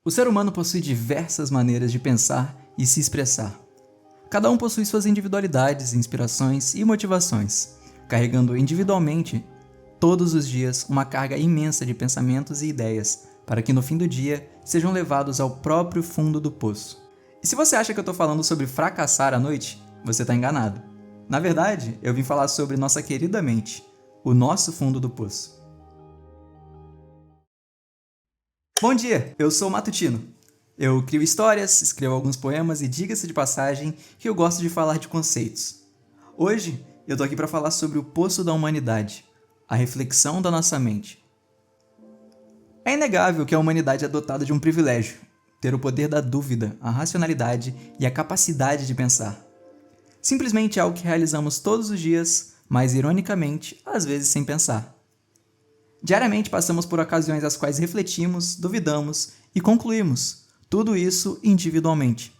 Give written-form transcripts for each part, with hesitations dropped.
O ser humano possui diversas maneiras de pensar e se expressar. Cada um possui suas individualidades, inspirações e motivações, carregando individualmente, todos os dias, uma carga imensa de pensamentos e ideias, para que no fim do dia sejam levados ao próprio fundo do poço. E se você acha que eu estou falando sobre fracassar à noite, você está enganado. Na verdade, eu vim falar sobre nossa querida mente, o nosso fundo do poço. Bom dia, eu sou o Matutino. Eu crio histórias, escrevo alguns poemas e diga-se de passagem que eu gosto de falar de conceitos. Hoje, eu tô aqui para falar sobre o poço da humanidade, a reflexão da nossa mente. É inegável que a humanidade é dotada de um privilégio, ter o poder da dúvida, a racionalidade e a capacidade de pensar. Simplesmente é algo que realizamos todos os dias, mas ironicamente, às vezes sem pensar. Diariamente passamos por ocasiões às quais refletimos, duvidamos e concluímos, tudo isso individualmente.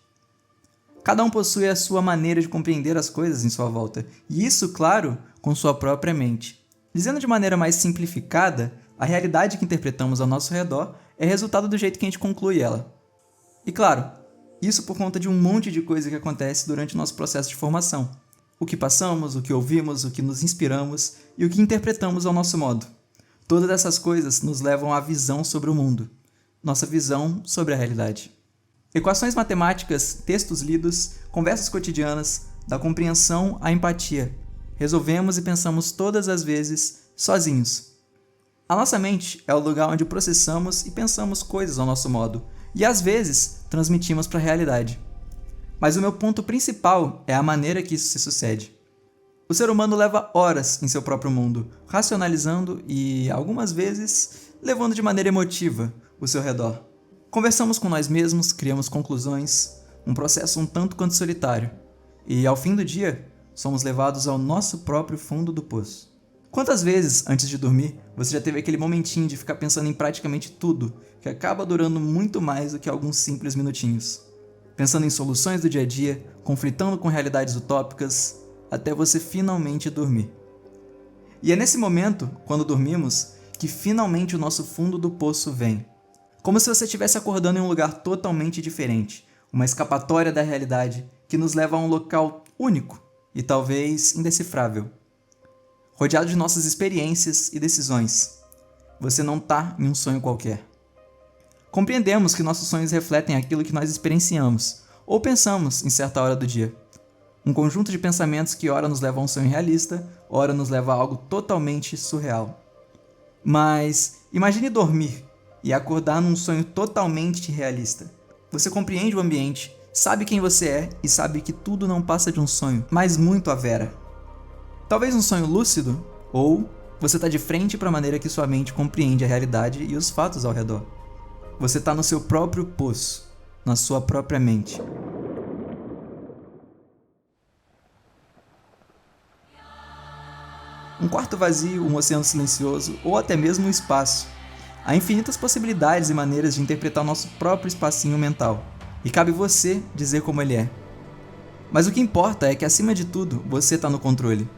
Cada um possui a sua maneira de compreender as coisas em sua volta, e isso, claro, com sua própria mente. Dizendo de maneira mais simplificada, a realidade que interpretamos ao nosso redor é resultado do jeito que a gente conclui ela. E claro, isso por conta de um monte de coisa que acontece durante o nosso processo de formação. O que passamos, o que ouvimos, o que nos inspiramos e o que interpretamos ao nosso modo. Todas essas coisas nos levam à visão sobre o mundo, nossa visão sobre a realidade. Equações matemáticas, textos lidos, conversas cotidianas, da compreensão à empatia. Resolvemos e pensamos todas as vezes sozinhos. A nossa mente é o lugar onde processamos e pensamos coisas ao nosso modo, e às vezes transmitimos para a realidade. Mas o meu ponto principal é a maneira que isso se sucede. O ser humano leva horas em seu próprio mundo, racionalizando e, algumas vezes, levando de maneira emotiva o seu redor. Conversamos com nós mesmos, criamos conclusões, um processo um tanto quanto solitário. E, ao fim do dia, somos levados ao nosso próprio fundo do poço. Quantas vezes, antes de dormir, você já teve aquele momentinho de ficar pensando em praticamente tudo, que acaba durando muito mais do que alguns simples minutinhos? Pensando em soluções do dia a dia, conflitando com realidades utópicas, até você finalmente dormir. E é nesse momento, quando dormimos, que finalmente o nosso fundo do poço vem. Como se você estivesse acordando em um lugar totalmente diferente, uma escapatória da realidade que nos leva a um local único e talvez indecifrável. Rodeado de nossas experiências e decisões. Você não está em um sonho qualquer. Compreendemos que nossos sonhos refletem aquilo que nós experienciamos ou pensamos em certa hora do dia. Um conjunto de pensamentos que ora nos leva a um sonho realista, ora nos leva a algo totalmente surreal. Mas imagine dormir e acordar num sonho totalmente realista. Você compreende o ambiente, sabe quem você é e sabe que tudo não passa de um sonho, mas muito à vera. Talvez um sonho lúcido, ou você está de frente para a maneira que sua mente compreende a realidade e os fatos ao redor. Você está no seu próprio poço, na sua própria mente. Um quarto vazio, um oceano silencioso ou até mesmo um espaço. Há infinitas possibilidades e maneiras de interpretar o nosso próprio espacinho mental, e cabe você dizer como ele é. Mas o que importa é que, acima de tudo, você está no controle.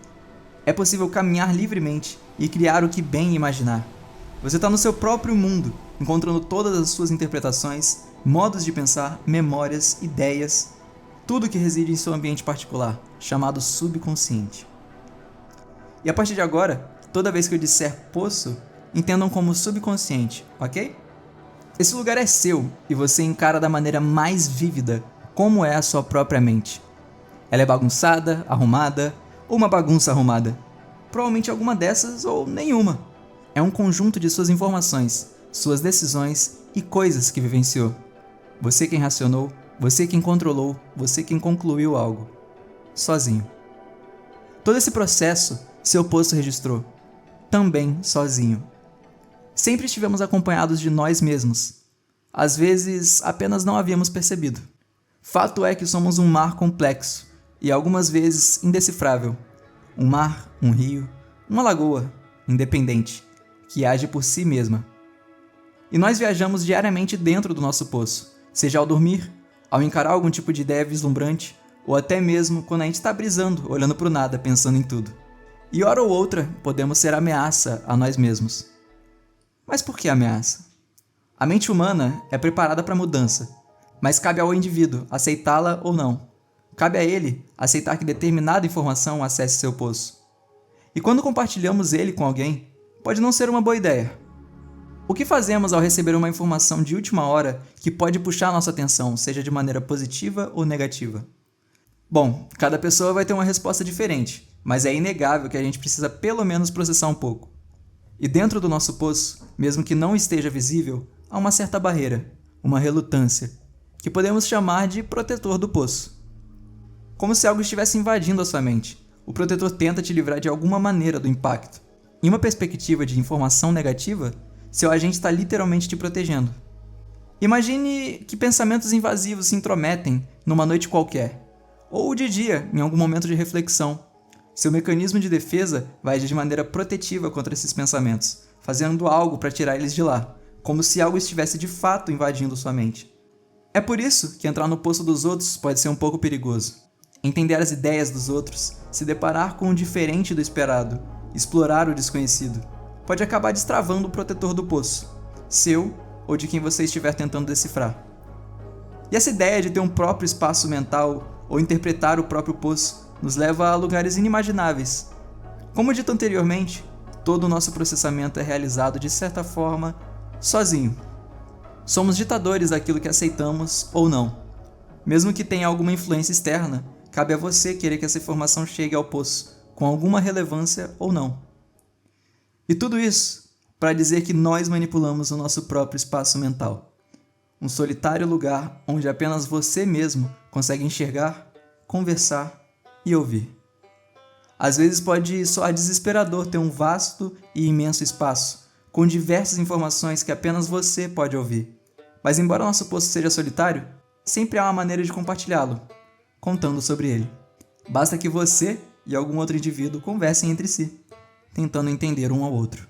É possível caminhar livremente e criar o que bem imaginar. Você está no seu próprio mundo, encontrando todas as suas interpretações, modos de pensar, memórias, ideias, tudo que reside em seu ambiente particular, chamado subconsciente. E a partir de agora, toda vez que eu disser poço, entendam como subconsciente, ok? Esse lugar é seu e você encara da maneira mais vívida como é a sua própria mente. Ela é bagunçada, arrumada ou uma bagunça arrumada? Provavelmente alguma dessas ou nenhuma. É um conjunto de suas informações, suas decisões e coisas que vivenciou. Você quem racionou, você quem controlou, você quem concluiu algo. Sozinho. Todo esse processo seu poço registrou, também sozinho. Sempre estivemos acompanhados de nós mesmos. Às vezes, apenas não havíamos percebido. Fato é que somos um mar complexo e algumas vezes indecifrável. Um mar, um rio, uma lagoa, independente, que age por si mesma. E nós viajamos diariamente dentro do nosso poço, seja ao dormir, ao encarar algum tipo de ideia vislumbrante, ou até mesmo quando a gente está brisando, olhando para o nada, pensando em tudo. E hora ou outra, podemos ser ameaça a nós mesmos. Mas por que ameaça? A mente humana é preparada para a mudança, mas cabe ao indivíduo aceitá-la ou não. Cabe a ele aceitar que determinada informação acesse seu poço. E quando compartilhamos ele com alguém, pode não ser uma boa ideia. O que fazemos ao receber uma informação de última hora que pode puxar nossa atenção, seja de maneira positiva ou negativa? Bom, cada pessoa vai ter uma resposta diferente, mas é inegável que a gente precisa pelo menos processar um pouco. E dentro do nosso poço, mesmo que não esteja visível, há uma certa barreira, uma relutância, que podemos chamar de protetor do poço. Como se algo estivesse invadindo a sua mente, o protetor tenta te livrar de alguma maneira do impacto. Em uma perspectiva de informação negativa, seu agente está literalmente te protegendo. Imagine que pensamentos invasivos se intrometem numa noite qualquer, ou de dia, em algum momento de reflexão. Seu mecanismo de defesa vai agir de maneira protetiva contra esses pensamentos, fazendo algo para tirar eles de lá, como se algo estivesse de fato invadindo sua mente. É por isso que entrar no poço dos outros pode ser um pouco perigoso. Entender as ideias dos outros, se deparar com o diferente do esperado, explorar o desconhecido, pode acabar destravando o protetor do poço, seu ou de quem você estiver tentando decifrar. E essa ideia de ter um próprio espaço mental ou interpretar o próprio poço nos leva a lugares inimagináveis. Como dito anteriormente, todo o nosso processamento é realizado de certa forma sozinho. Somos ditadores daquilo que aceitamos ou não. Mesmo que tenha alguma influência externa, cabe a você querer que essa informação chegue ao poço, com alguma relevância ou não. E tudo isso para dizer que nós manipulamos o nosso próprio espaço mental. Um solitário lugar onde apenas você mesmo consegue enxergar, conversar e ouvir. Às vezes pode soar desesperador ter um vasto e imenso espaço, com diversas informações que apenas você pode ouvir. Mas embora nosso poço seja solitário, sempre há uma maneira de compartilhá-lo, contando sobre ele. Basta que você e algum outro indivíduo conversem entre si, tentando entender um ao outro.